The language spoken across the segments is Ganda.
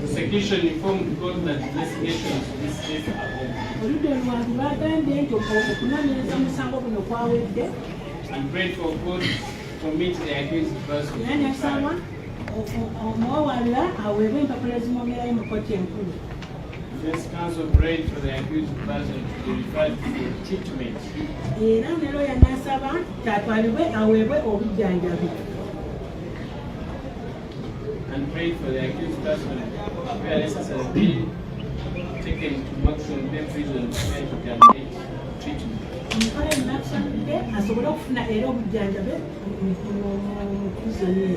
Prosecution informed God that investigations to this case are over. And prayed for God to commit the accused person. Defense counsel prayed for the accused person to be referred for treatment. And prayed for the accused person where necessary be taken to maximum day prison where he can get treatment. He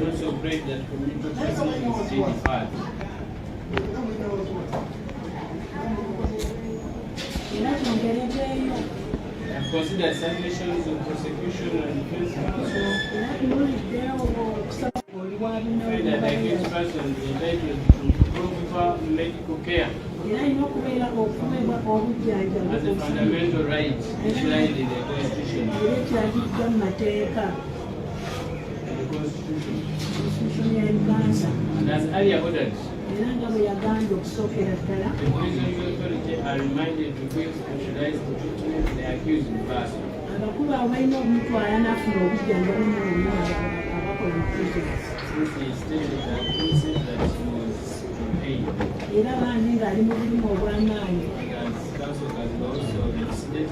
also prayed that community proceedings be deferred. I've considered submissions of prosecution and defense counsel. Pray that the accused person be entitled to proper medical care as a fundamental right enshrined in the Constitution. And as earlier ordered, the prison's authority are reminded to give specialized treatment to the accused person. Since he stated that he was in pain. As counsel has also stated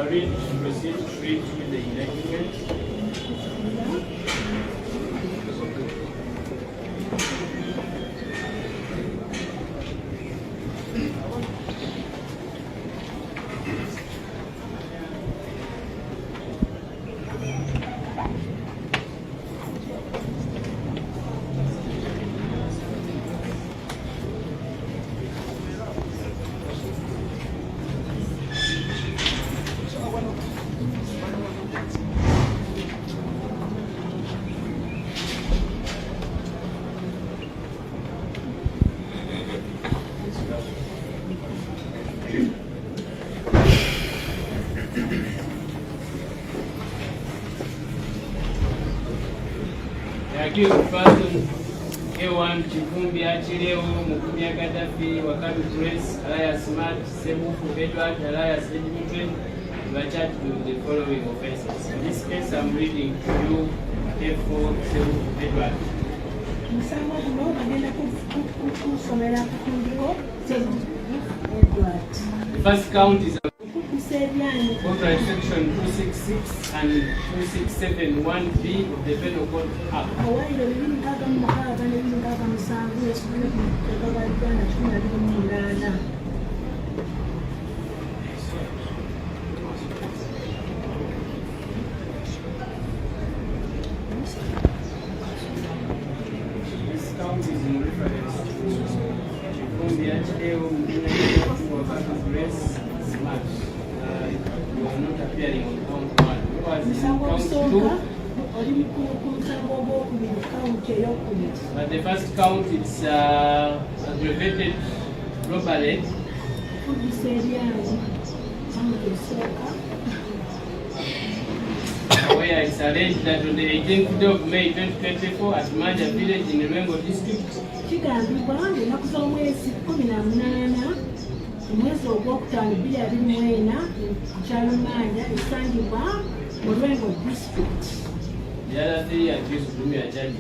read and proceed straight with the indictment. Accused person A1 Chifumbi Achileo Mukumia Gaddafi Wakabi Grace Alias Smart Sebufu Edward Alias Mutwe were charged with the following offenses. In this case, I'm reading to you F4 Sebufu Edward. The first count is Copyright Section 266 and 2671B of the Penal Code Act. This count is in reference to Grace Smart. You are not appearing on count 1. But the first count is aggravated robbery. Where it's alleged that on the 18th day of May 2024 at Manja Village in the Rengo district, Mwezi ogwokutaano 2024 mukyalo Manja esangibwa mu Rengo district. The other three accused whom you are charged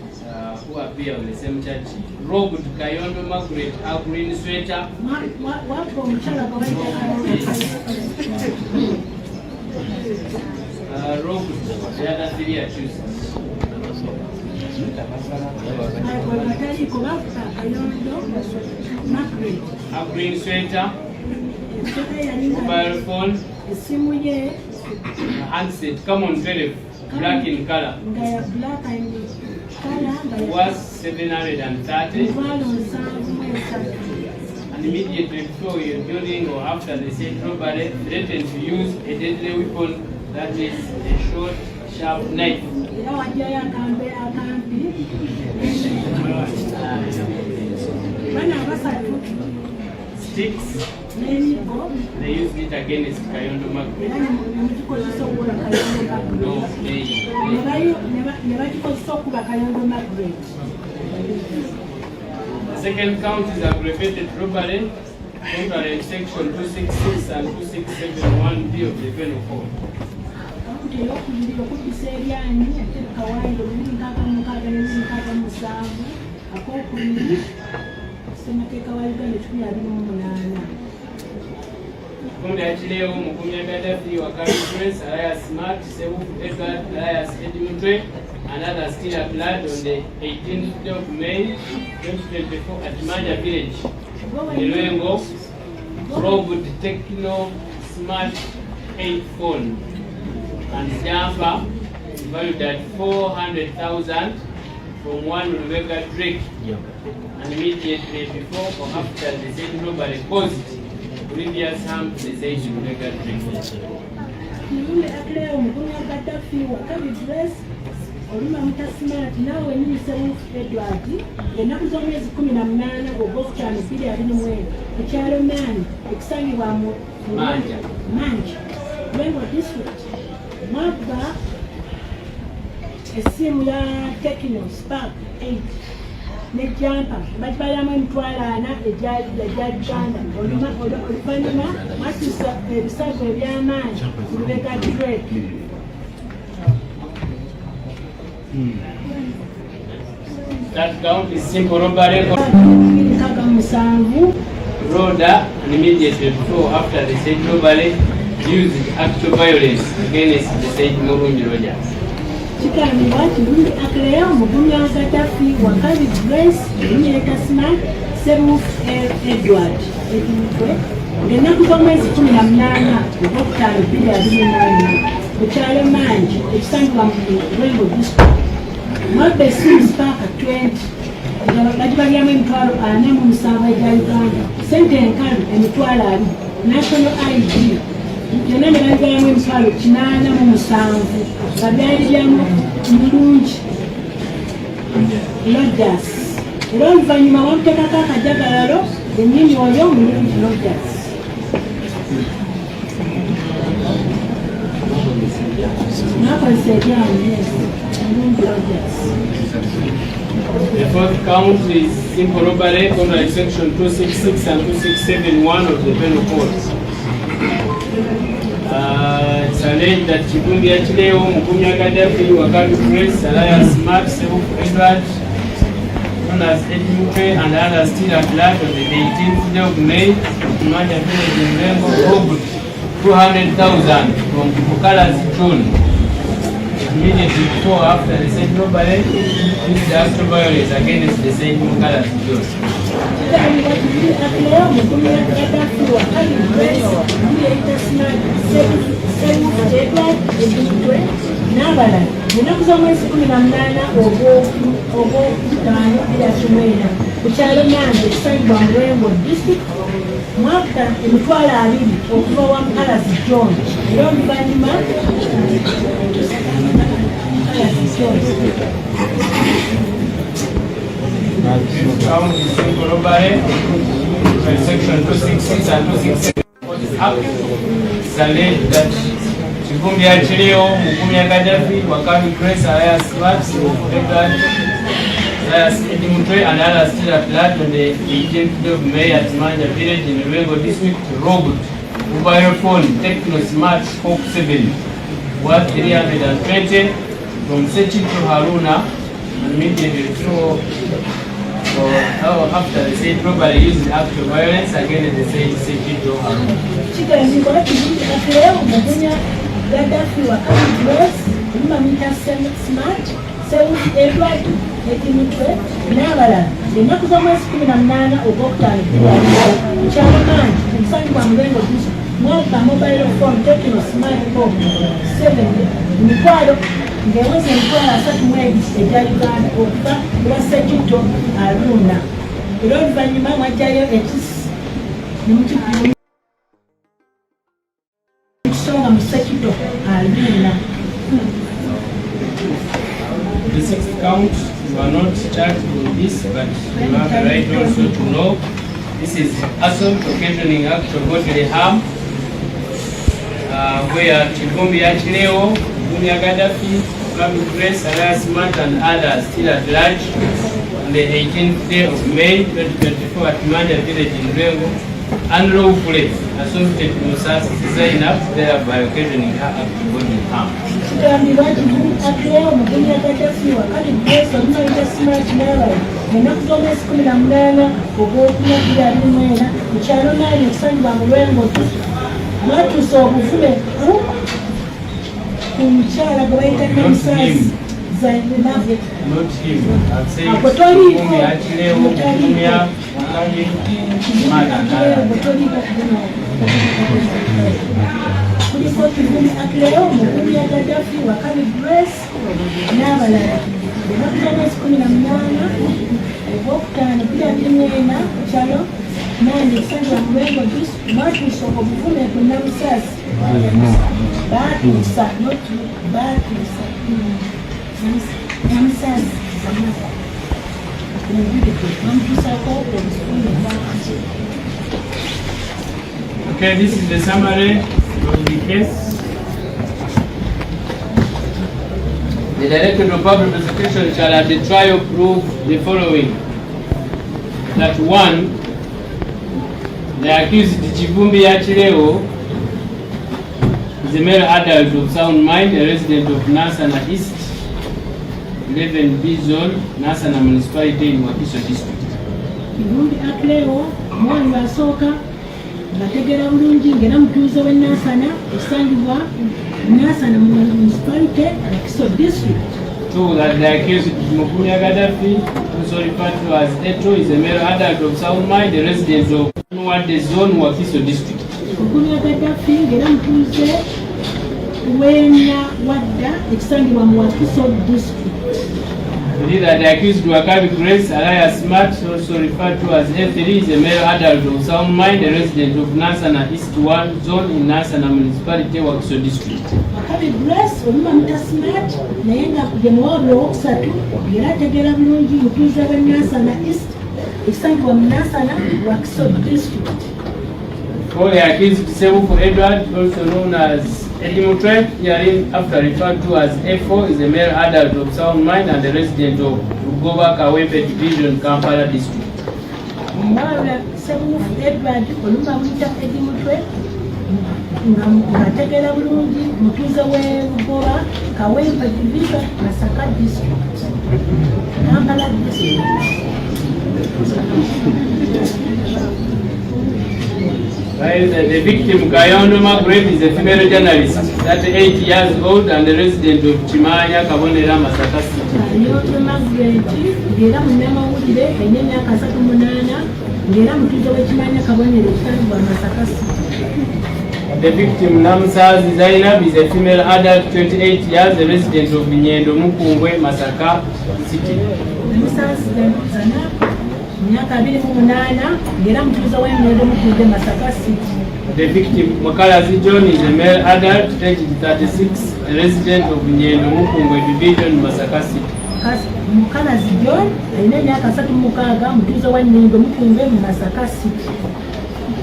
who appear on the same charge: robbed Kayondo Margaret, a green sweater. Robbed the other three accused. A green sweater, mobile phone, handset, come on 12, black in color. Was 730. And immediately before your building or after the said robbery, threatened to use a deadly weapon, that is a short, sharp knife. Sticks, they used it against Kayondo Margaret. No, the second count is aggravated robbery, under section 266 and 2671B of the Penal Code. Kundi achileo Mukumya Gaddafi, Wakari Prince, Alias Smart, Sebufu Edward, Alias Mutwe, and others still applied on the 18th of May 2024 at Manja Village. Niluengo, Robot Techno Smart 8 phone and jumper valued at 400,000 from one Rebecca Drake. And immediately before or after the said robbery caused previous harm to the said Rebecca Drake. Oluma Smart nawe ni Sebufu Edward ennaku z'omwezi 18 Ogwokutaano 2021 ku kyalo Mani ekusangibwa mu Manja Lwengo District mwabba essimu ya Techno Spark 8 ne jampa batwalamu emitwalo 4 egya Uganda. Oluvannyuma mwatuusa ebisago eby'amaanyi ku Rebecca Drake. That count is simple robbery, Roda, and immediately before after the said robbery used actual violence against the said Murungi Rogers. Kikambibwa Kirundi Aklea Mukumya Gaddafi, Wakari Grace, Embeera Smart, Sebufu Edward Mutwe ng'ennaku z'omwezi 18 Ogwokutaano 2021 ku kyalo Mangi ekisangibwa mu Lwengo District mwabba essimu Spark 20 nga bagibalyamu emitwalo 47 egya Uganda, ssente enkalu emitwalo 20, National ID byonna ne babigalamu emitwalo 87 nga byali byamu Mulungi Rogers. Era oluvannyuma bamuteekako akajagalalo ennyini oyo Mulungi Rogers. The fourth count is simple robbery under section 266 and 2671 of the Penal Code. It's alleged that Chibundi Achileo, Mukumya Gaddafi, Wakari Prince, Alias Smart, Sebufu Edward, known as Mutwe, and others still applied on the 18th of May at Manja Village in Rengo, robbed 200,000 from Kipukala's John. Immediately before after the said robbery, used the actual violence against the said Kipukala's John. N'abalala ennaku z'omwezi 18 Ogwokutaano 2021 ku kyalo Manja ekisangibwa mu Lwengo District mwabba emitwalo 20 okuva wa Mukalazi John. Era oluvannyuma Section 266 and 267 it's alleged that Chibundi Achileo, Mukumya Gaddafi, Wakari Grace, Alias Smart, Edward, Alias Mutwe, and others still applied on the 18th of May at Manja Village in Lwengo District, robbed mobile phone Techno Smart Spoke 7 worth 320 from Sechi to Haruna, and immediately before after the said robbery used actual violence against the said Sechi to Haruna. Gaddafi, Wakari Grace, Smart, Sebufu Edward, Mutwe n'abalala ennaku z'omwezi 18 Ogwokutaano mukyalo Mangi omusanju gwa Mulengo District mwaka mobile phone Tecno Smart Phone 7 emitwalo ng'eweza emitwalo 30 egya Uganda okuva ku lwa Ssekitto Aruna. Era oluvannyuma mwajjayo ekisi ne mukisonga mu Ssekitto Aruna. The sixth count, you are not charged with this, but you have the right also to know this is assault occasioning act of bodily harm, where Chivumbi Achileo, Dunia Gaddafi, Islamic Grace, Alias Smart, and others still at large on the 18th day of May 2024 at Manda village in Rengo, unlawfully assaulted Musa Zainab, thereby occasioning her act of bodily harm. Not him. I'd say kuliko Kivumbi Akileo, Mukumi ya Gaddafi, Wakabi Grace n'abalala. Ennaku z'omwezi 18 Ogwokutaano 2024 kyalo Mangi ekisanju kya Mulengo District baatuusa obuvume ku Namusaasi. Baatuusa Namusaasi bamutuusako obuvume. Okay, this is the summary of the case. The Director of Public Prosecution shall at the trial prove the following. That 1, the accused Chivumbi Achileo is a male adult of sound mind, a resident of Nasana East, 11B Zone, Nasana Municipality in Wakiso District. Chivumbi Akileo, mwani wasooka bategera bulungi ng'era mutuuze w'e Nasana esangibwa Nasana Municipality Wakiso District. 2, that the accused Mukumi Gaddafi, also referred to as Eto, is a male adult of sound mind, a resident of Nuwade Zone, Wakiso District. Mukumi Gaddafi ng'era mutuuze w'enya wadda ekisangibwa mu Wakiso District. 3, that the accused Wakabi Grace, Alias Smart, also referred to as A3, is a male adult of sound mind, a resident of Nasana East 1 Zone in Nasana Municipality, Wakiso District. Wakabi Grace oluma muta Smart naye nga kuje mu ward owokusatu era ategeera bulungi mutuuze w'e Nasana East ekisangibwa mu Nasana Wakiso District. 4, the accused Sebufu Edward, also known as Mutwe, herein after referred to as A4, is a male adult of sound mind and a resident of Rugoba Kawepe Division, Kampala District. Omwana Sebufu Edward olumba muyita Mutwe ng'ategeera bulungi mutuuze w'e Rugoba Kawepe Division, Masaka District, Kampala District. While the victim, Gayondo Magret, is a female journalist, 38 years old and a resident of Chimanya, Kabonera, Masaka City. Gayondo Magret, ng'era munnamawulire alina emyaka 38 ng'era mutuuze w'e Chimanya, Kabonera, ekisangibwa Masaka City. The victim, Namsazi Zainab, is a female adult, 28 years, a resident of Nyendo Mukungwe, Masaka City. Namsazi Zainab myaka 28 ng'era mutuuze w'Nyendo Mukungwe, Masaka City. The victim, Makalazi John, is a male adult, aged 36, a resident of Nyendo Mukungwe Division, Masaka City. Mukalazi John alina emyaka 36 mutuuze wa Nyendo Mukungwe mu Masaka City.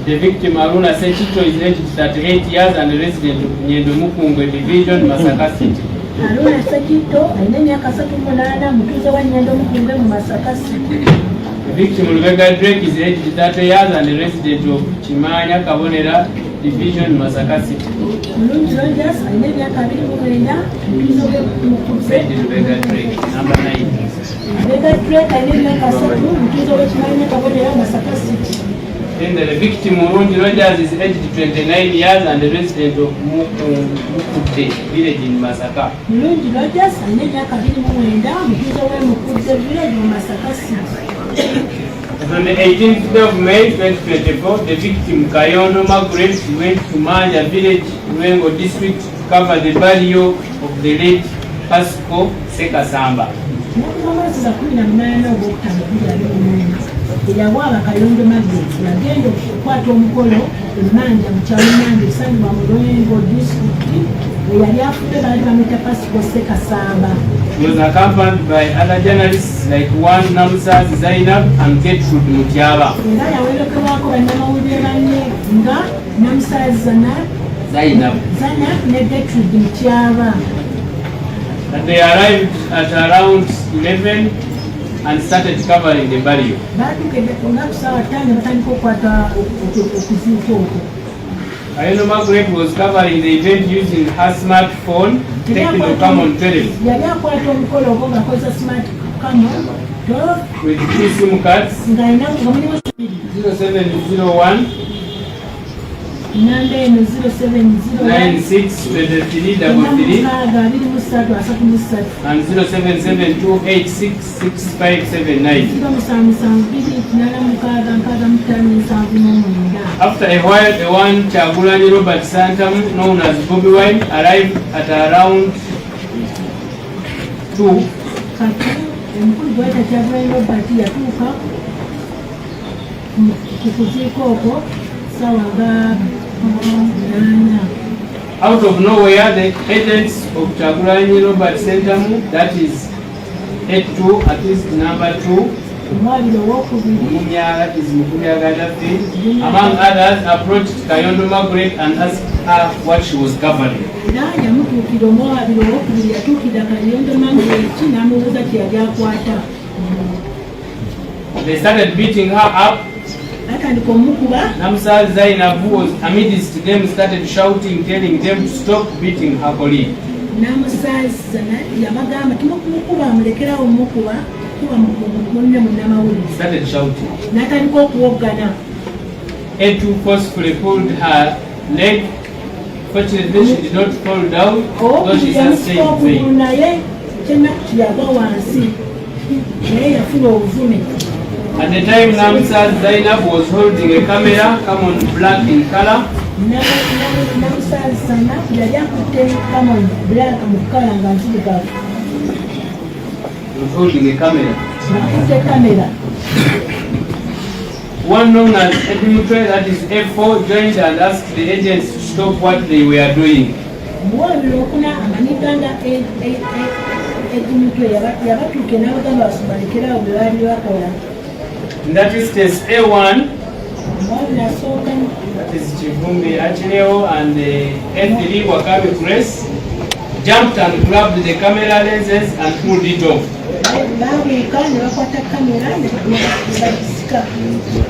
The victim, Aruna Sechito, is aged 38 years and a resident of Nyendo Mukungwe Division, Masaka City. Aruna Sechito alina emyaka 38 mutuuze wa Nyendo Mukungwe mu Masaka City. The victim, Lubega Drake, is aged 30 years and a resident of Chimanya, Kabonera Division, Masaka City. Mulungi Rogers alina emyaka 29 mutuuze w'Mukungwe. Lubega Drake, number 9. Lubega Drake alina emyaka 3 mutuuze w'Chimanya, Kabonera, Masaka City. Then the victim Murungi Rogers is aged 29 years and a resident of Mutwe village in Masaka. Murungi Rogers and Neka Muenda, Mutwe village in Masaka City. On the 18th of May 2024, the victim Kayondo Margaret went to Manja village, Ruengo district, to cover the burial of the late Pasco Sekasamba. Yawaaba Kayondo Margaret yagenda okukwata omukolo Manja mu kyalo Manja esangibwa mu Ruengo district eyali afudde baali bamuyita Pasco Sekasamba. He was accompanied by other journalists like one Namusaz Zainab and Gertrude Mutyaba. Era yawerekerwako bannamawulire banne nga Namusaz Zainab ne Gertrude Mutyaba. And they arrived at around 11 and started covering the burial. Kayondo Margaret was covering the event using her smartphone, taking a common 12 with 2 SIM cards, 0701 962333 and 0772866579. After a while, the one Chagulani Robert Santam, known as Bobby Wine, arrived at around 2. Out of nowhere, the agents of Chagulani Robert Santam, that is 82, at least number 2, that is among others, approached Kayondo Margaret and asked her what she was covering. They started beating her up. Namsal Zainab, who was amidst them, started shouting, telling them to stop beating her colleague. Started shouting. Etu forcefully pulled her leg. Fortunately, she did not fall down, though she sustained pain. At the time, Namsal Zainab was holding a camera, common black in color. Was holding a camera. One known as Mutwe, that is F4, joined and asked the agents to stop what they were doing. In that instance, A1, that is Chivumbi Achileo, and F3 Wakabi Press, jumped and grabbed the camera lenses and pulled it off.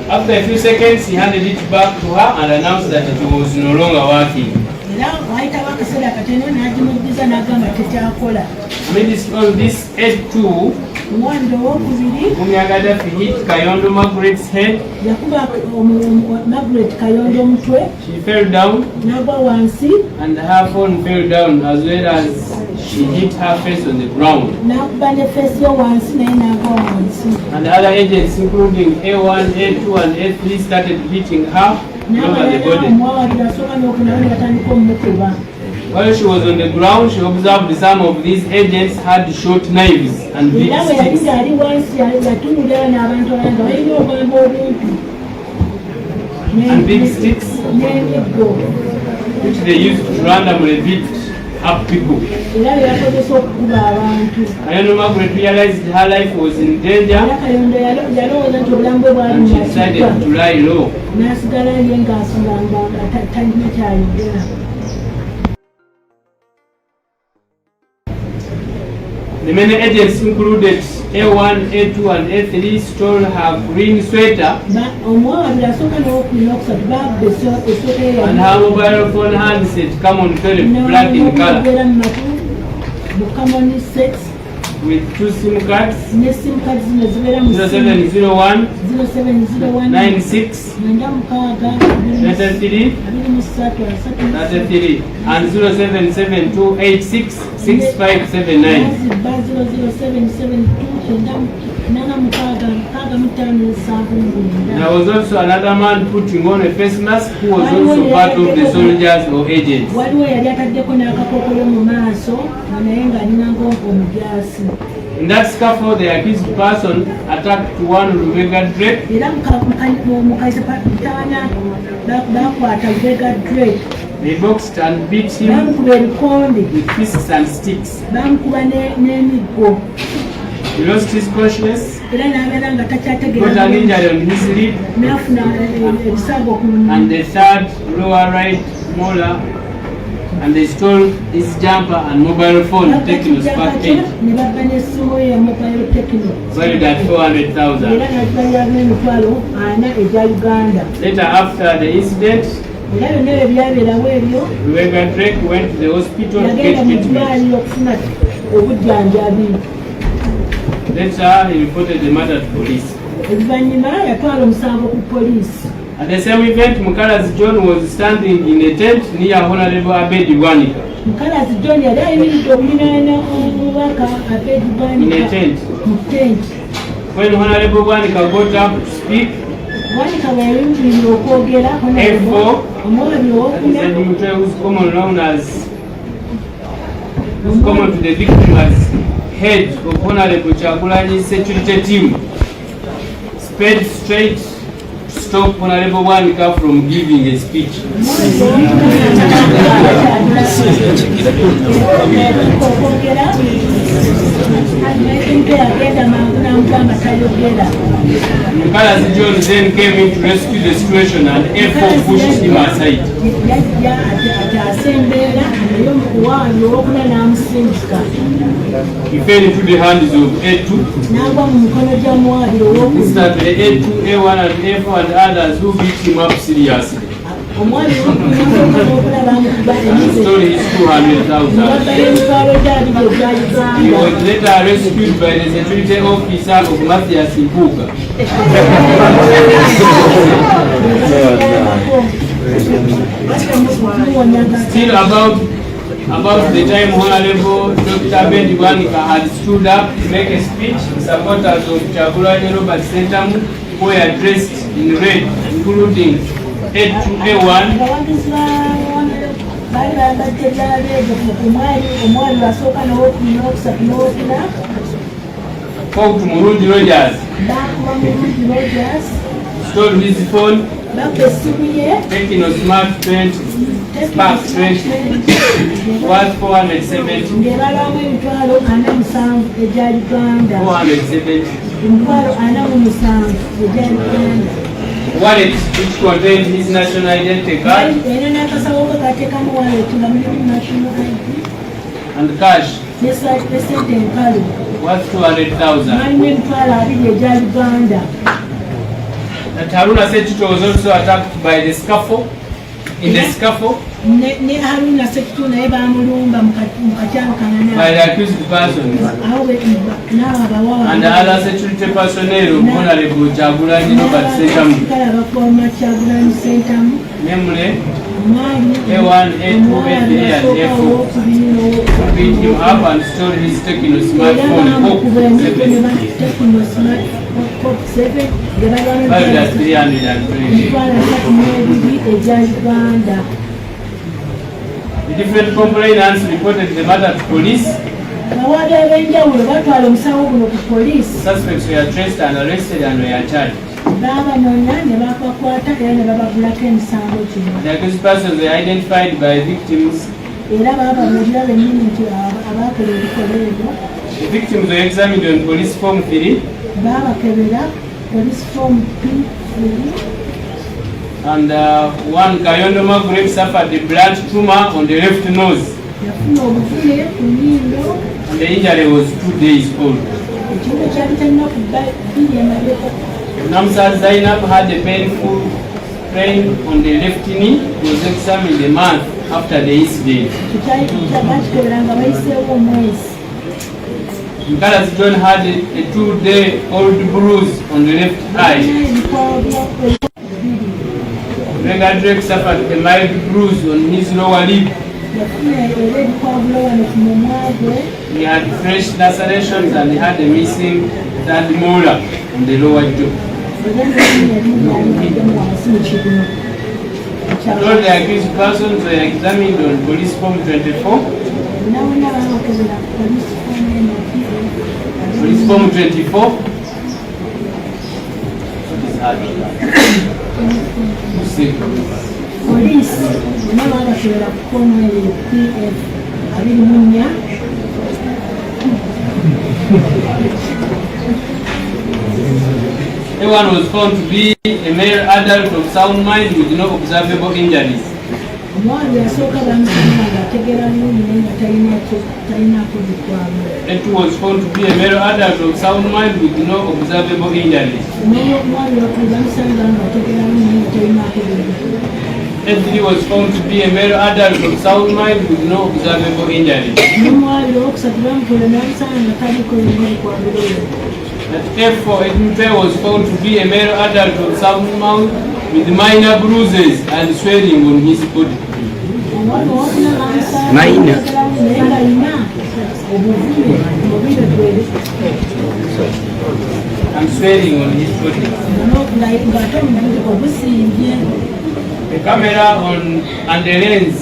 After a few seconds, he handed it back to her and announced that it was no longer working. Amidst all this, A2, Gaddafi hit Kayondo Margaret's head. She fell down and her phone fell down, as well as she hit her face on the ground. And the other agents, including A1, A2 and A3, started hitting her over the body. While she was on the ground, she observed some of these agents had short knives and big sticks. Which they used to randomly beat up people. Kayondo Margaret realized her life was in danger and she decided to lie low. The many agents included A1, A2 and A3 stole her green sweater and her mobile phone handset, common 12, black in color. with 2 SIM cards. Ne SIM cards zino zibeera mu 0701 96 33 33 and 0772866579. There was also another man putting on a face mask who was also part of the soldiers or agents. In that scuffle, the accused person attacked one Rebecca Drake. They boxed and beat him with fists and sticks. He lost his consciousness, got an injury on his lip, and the third lower right molar, and they stole his jumper and mobile phone, Techno Spark 8, valued at 400,000. Later, after the incident, Rebecca Drake went to the hospital to get treatment. Later, he reported the matter to police. At the same event, Mukala's John was standing in a tent near Honorable Abedi Bwanika. In a tent. When Honorable Bwanika got up to speak, A4, Mutwe, who's common to the victim as head of Honorable Chagulanyi's security team, sped straight to stop Honorable Bwanika from giving a speech. Mukala's John then came in to rescue the situation and A4 pushed him aside. He fell into the hands of A2. Instantly A2, A1 and A4 and others who beat him up seriously. The story is 200,000. He was later rescued by the security officer of Matthias Impuga. Still about the time Honorable Dr. Abedi Bwanika had stood up to make a speech, supporters of Chagulanyi Robert Sentamu were dressed in red, including A1, Kooti Murungi Rogers stole his phone, taking a Smart 20, Spark 20, worth 470. Wallet which contained his national identity card and cash worth 200,000. That Haruna Sekito was also attacked by the scuffle. In the scuffle, by the accused persons and the other security personnel of Honorable Chagulanyi Robert Sentamu, namely A1, A2, A3 and A4, beat him up and stole his Techno smartphone, valued at 320. The different complainants reported the matter to police. Suspects were traced and arrested and were charged. The accused persons were identified by victims. The victims were examined on police form 3. And one Kayondo Maghreb suffered a blood tumor on the left nose. And the injury was 2 days old. Namsa Zainab had a painful pain on the left knee. He was examined a month after the incident. Mukalazi John had a 2-day-old bruise on the left eye. Brenda Drake suffered a mild bruise on his lower lip. He had fresh lacerations and he had a missing third molar on the lower jaw. All the accused persons were examined on police form 24. Police form 24. Police, Everyone was found to be a male adult of sound mind with no observable injuries. It was found to be a male adult of sound mind with no observable injuries. It was found to be a male adult of sound mind with no observable injuries. At F4, Mutwe was found to be a male adult of sound mind with minor bruises and swelling on his body. Minor. And swelling on his body. The camera and the lens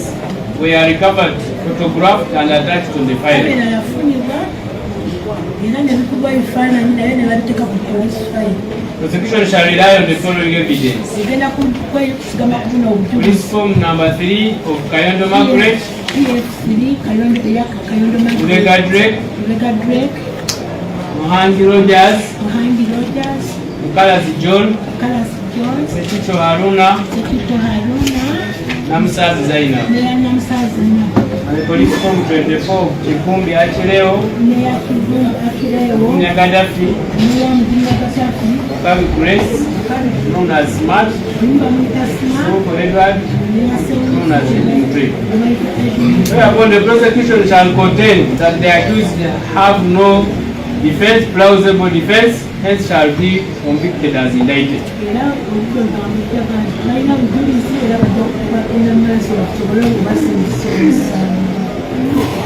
were recovered, photographed and attached to the file. Prosecution shall rely on the following evidence. Police form number 3 of Kayondo Margaret, Ulega Drake, Mohangi Rogers, Mukalazi John, Sekito Haruna, Namsazi Zainab. And the police form 24 Chikumbi Achileo, Nyagadafi, Kabi Grace, known as Smart, Soko Edward, known as Mutwe. Therefore, the prosecution shall contend that the accused have no defense, plausible defense, hence shall be convicted as indicted.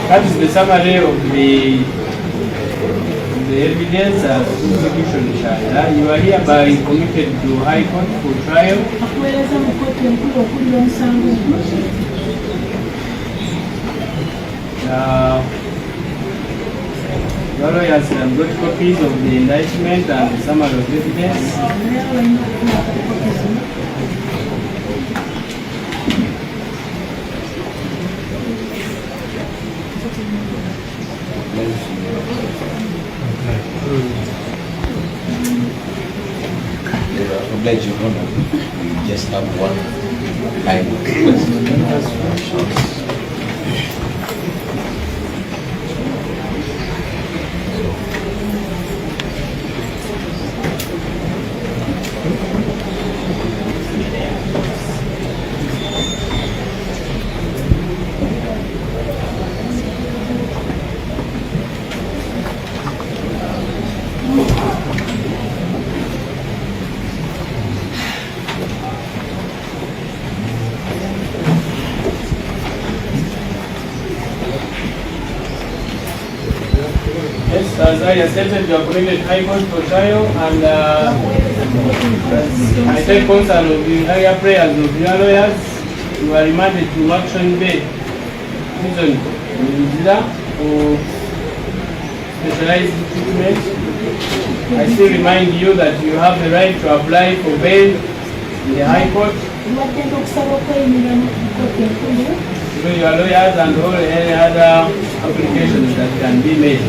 That is the summary of the evidence as prosecution shall. You are hereby committed to High Court for trial. Your lawyers have got copies of the indictment and the summary of evidence. Oblige you, Honor. We just have one line of questions. As I stated, you are committed High Court for trial, and I take concern of the higher prayers of your lawyers. You are remanded to Action Bay prison in Zira for specialized treatment. I still remind you that you have the right to apply for bail in the High Court through your lawyers and all any other applications that can be made.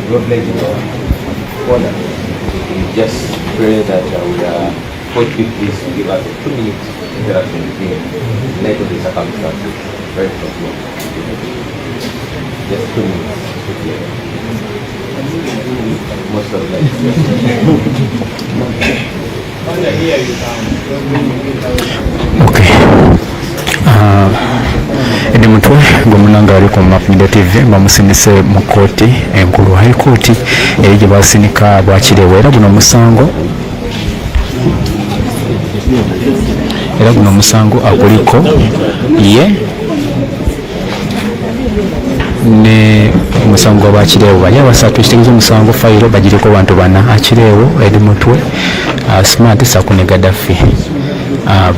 God bless you, Lord. Father, we just pray that we are court please give us 2 minutes interaction with him in light of the circumstances. Very possible. Just 2 minutes. Most of them. Here you come. Okay. Edi Mutwe gwomunanga ali ku Map Media TV bamusinise mu kooti enkulu High Court eri gye basinika bwakireewo era guno musango aguliko ye ne omusango gwabakireewo bali abasatu ekitegeeza omusango fayiro bagiriko bantu bana akireewo Edi Mutwe Smart Sakune Gaddafi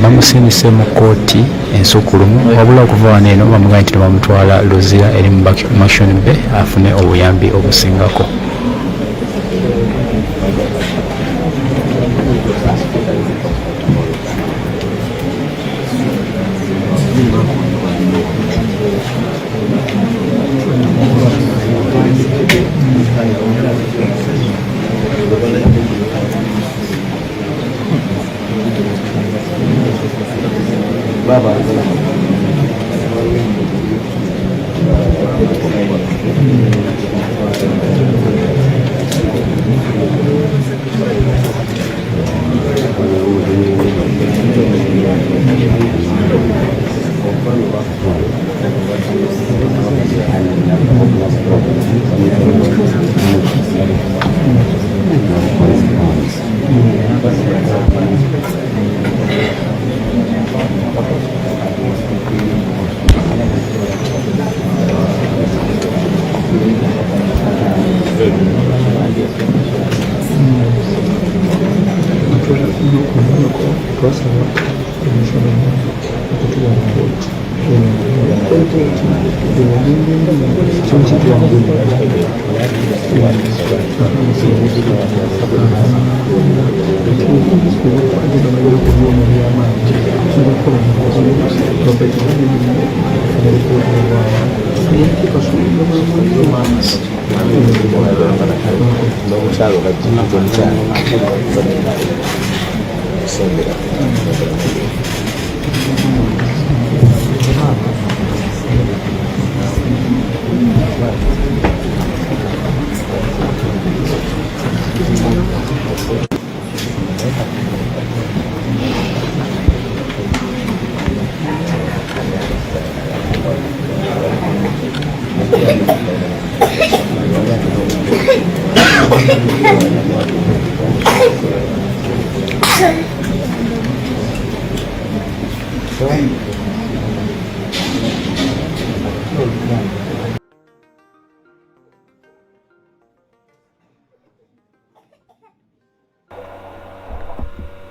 bamusinise mu kooti ensukulumu wabula okuva wano eno bamugaa nti bamutwala luzira eri mu Mashon Bay afune obuyambi obusingako. Baba.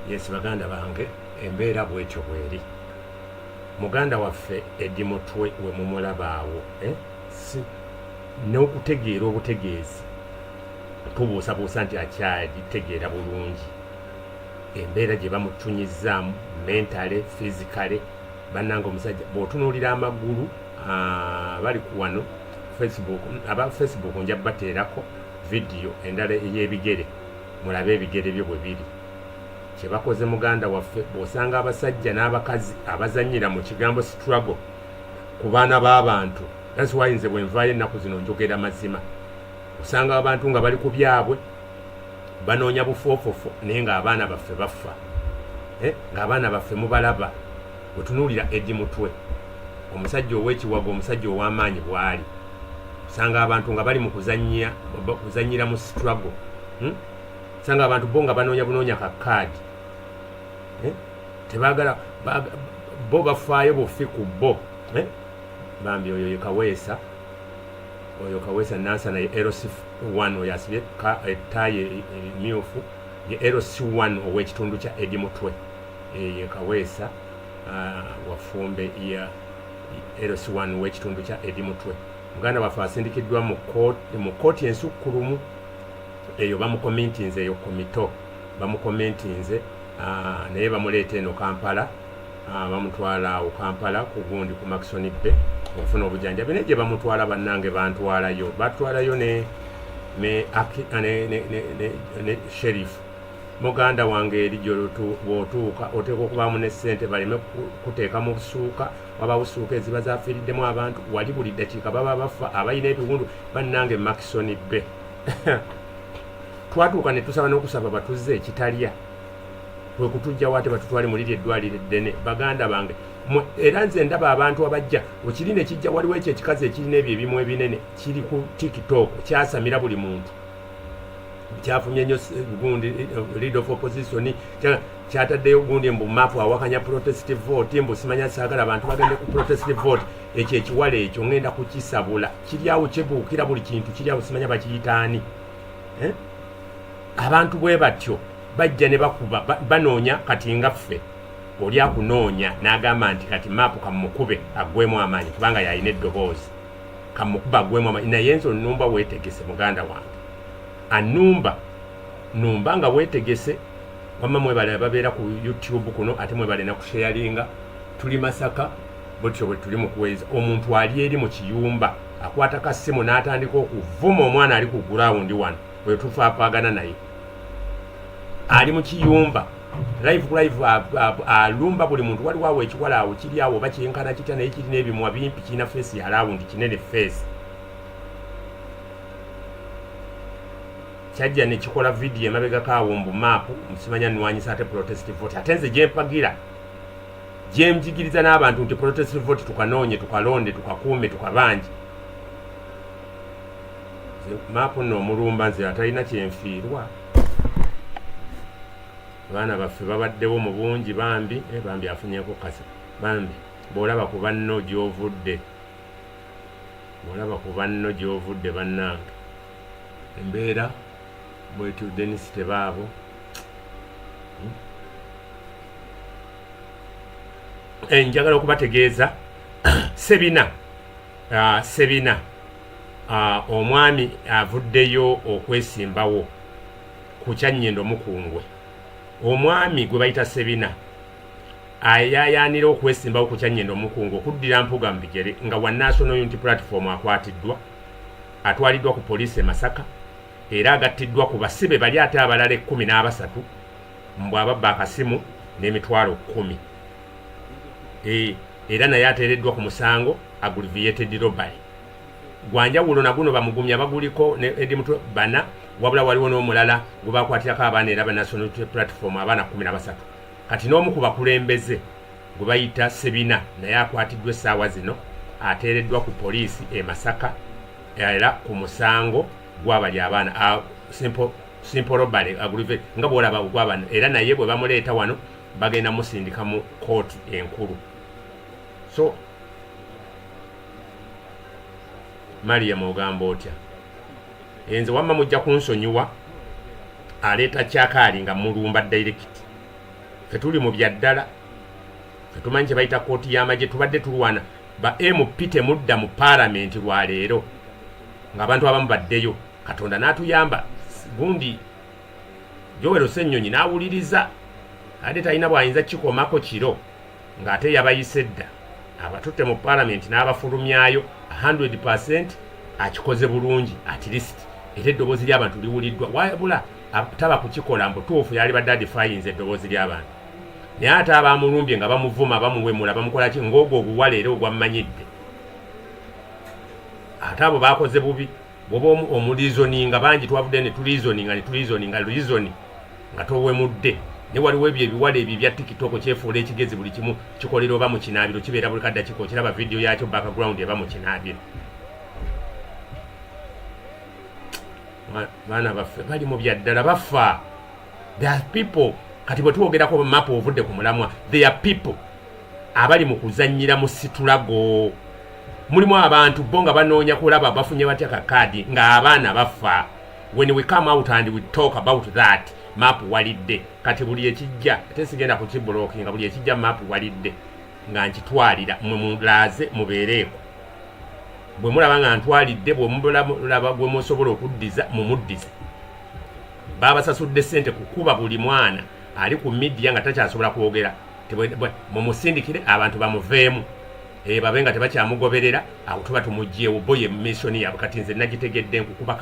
Yes, baganda bange embeera bwetyo bweri. Muganda waffe Edi Mutwe we mumulabaawo n'okutegeera obutegeezi tubuusabuusa nti akyagitegeera bulungi embeera gye bamutunyizzaamu mentale fizikale bannanga omusajja bw'otunuulira amagulu bali ku wano aba Facebook nja bateerako vidiyo endala ey'ebigere mulabe ebigere byo bwe biri kye bakoze muganda waffe bw'osanga abasajja n'abakazi abazannyira mu kigambo struggle ku baana b'abantu. That's why nze bwe nvaayo ennaku zino njogera mazima. Osanga abantu nga bali ku byabwe banoonya bufoofofo naye ng'abaana baffe bafa ng'abaana baffe mubalaba bwe tunuulira Edi Mutwe omusajja ow'ekiwago omusajja ow'amaanyi bw'ali. Osanga abantu nga bali mu kuzannyira mu struggle osanga abantu bo nga banoonya kakaadi tebaagala bo bafaayo bufi ku bo bambi oyo Kaweesa Nansana ye LC1 oyo asibye ettaayi emyufu ye LC1 ow'ekitundu kya Edi Mutwe ye Kaweesa wafumbe ya LC1 ow'ekitundu kya Edi Mutwe. Muganda waffe asindikiddwa mu kooti ensukkulumu eyo bamukomentinze eyo komito bamukomentinze naye bamuleeta eno Kampala bamutwala awo Kampala ku gundi ku Maxon Bay ofuna obujjanjabi naye gye bamutwala bannange batwalayo ne sheriff muganda wange eri gy'otuuka oteeka okubaamu ne ssente baleme kuteeka mu busuuka waba busuuka eziba zafiiriddemu abantu wali buli ddakiika baba bafa abalina ebiwundu bannange Maxon Bay twatuuka ne tusaba n'okusaba batuze ekitalya kwe kutujja wate batutwale mu liri eddwaliro eddene. Baganda bange era nze ndaba abantu abajja okiri ne kijja waliwo ekyo ekikazi ekirina ebyo ebimu ebinene kiri ku TikTok kyasamira buli muntu kyafumye nnyo gundi leader of opposition kyataddeyo gundi mbu mapu awakanya protestive vote mbu simanya saagala abantu bagende ku protestive vote ekyo ekiwala ekyo ngenda kukisabula kiryawo kyebuukira buli kintu kiryawo simanya bakiyitaani abantu bwe batyo bajja ne bakuba banoonya kati nga ffe oli akunoonya n'agamba nti kati mapu kamukube aggwemu amaanyi kubanga yalina eddoboozi kamukuba aggwemu amaanyi naye nze onnumba weetegese muganda wange annumba numba nga weetegese wamma mwebale babeera ku YouTube kuno ate mwebale na kusharinga tuli Masaka botyo bwe tuli mu kuweza omuntu ali eri mu kiyumba akwata kasimu n'atandika okuvuma omwana ali ku ground wano bwe tufa apagana naye ali mu kiyumba live alumba buli muntu wali wawe ekikwala awo kiri awo bakyenkana kitya naye kirina ebimwa bimpi kirina face ya round kinene face kyajja ne kikola video emabega kaawo mbu mapu musimanya nwanyisa ate protestive vote atenze gyempagira gyemjigiriza n'abantu nti protestive vote tukanoonye tukalonde tukakuume tukabangi mapu nno omulumba nze atalina kyenfiirwa abaana baffe babaddewo mu bungi bambi bambi afunyeko kasa bambi bw'olaba ku banno gy'ovudde bannange embeera bwetudde nisite baabo njagala okubategeeza sebina omwami avuddeyo okwesimbawo ku Kyanyendo Mukungwe omwami gwe bayita Sebina ayayanira okwesimbawo ku Kyanyendo Mukungwe okuddira mpuga mbigere nga wa National Unity Platform akwatiddwa atwaliddwa ku poliisi e Masaka era agattiddwa ku basibe bali ate abalala 13 mbw ababba akasimu n'emitwalo 10 era naye ateereddwa ku musango aggravated robbery gwanjawulo naguno bamugumya baguliko edi mutwe bana wabula waliwo n'omulala gwe bakwatirako abaana era ba National Platform abaana 13 kati n'omu ku bakulembeze gwe bayita Sebina naye akwatiddwa essaawa zino ateereddwa ku poliisi e Masaka era ku musango gwabali abaana simple robbery aggravated nga bw'olaba gw'abaana era naye bwe bamuleeta wano bagenda musindika mu kooti enkulu. So Maria mogamba otya enze wamma mujja kunsonyiwa aleeta kyakaali nga mulumba direct fetuli mu byaddala fetumanyi kye bayita kooti y'amagye tubadde tulwana ba MP temudda mu parliament lwaleero ng'abantu abamu baddeyo Katonda n'atuyamba gundi Joel Ssennyonyi n'awuliriza ate talina bw'ayinza kikomako kiro ng'ate yabayise dda abatutte mu parliament n'abafulumyayo 100% akikoze bulungi at least era eddoboozi ly'abantu liwuliddwa wabula taba kukikola mbutuufu yali badde adifayinze eddoboozi ly'abantu naye ate abamulumbye nga bamuvuma bamuwemula bamukola ki ng'ogwo oguwala era ogwammanyidde ate abo bakoze bubi bwoba omulizoninga bangi twavudde ne tulizoninga nga towemudde ne waliwo ebyo ebiwala ebyo bya TikTok kyefuula ekigezi buli kimu kikolera oba mu kinaabiro kibeera buli kadda kiko kiraba video yakyo background eba mu kinaabiro. Baana baffe bali mu byaddala bafa. There are people kati bwe tuwogerako mapu ovudde ku mulamwa there are people abali mu kuzannyira mu situlago mulimu abantu bo nga banoonya kulaba bafunye batya kakaadi ng'abaana bafa. When we come out and we talk about that mapu walidde kati buli ekijja ate sigenda kukibulookinga buli ekijja mapu walidde nga nkitwalira mulaze mubeereeko bwe mulaba nga ntwalidde bwe mulaba gwe musobola okuddiza mumuddize babasasudde ssente kukuba buli mwana ali ku media nga takyasobola kwogera mumusindikire abantu bamuveemu babe nga tebakyamugoberera awo tuba tumugyewo boye mission yaabwe kati nze nagitegedde nkukuba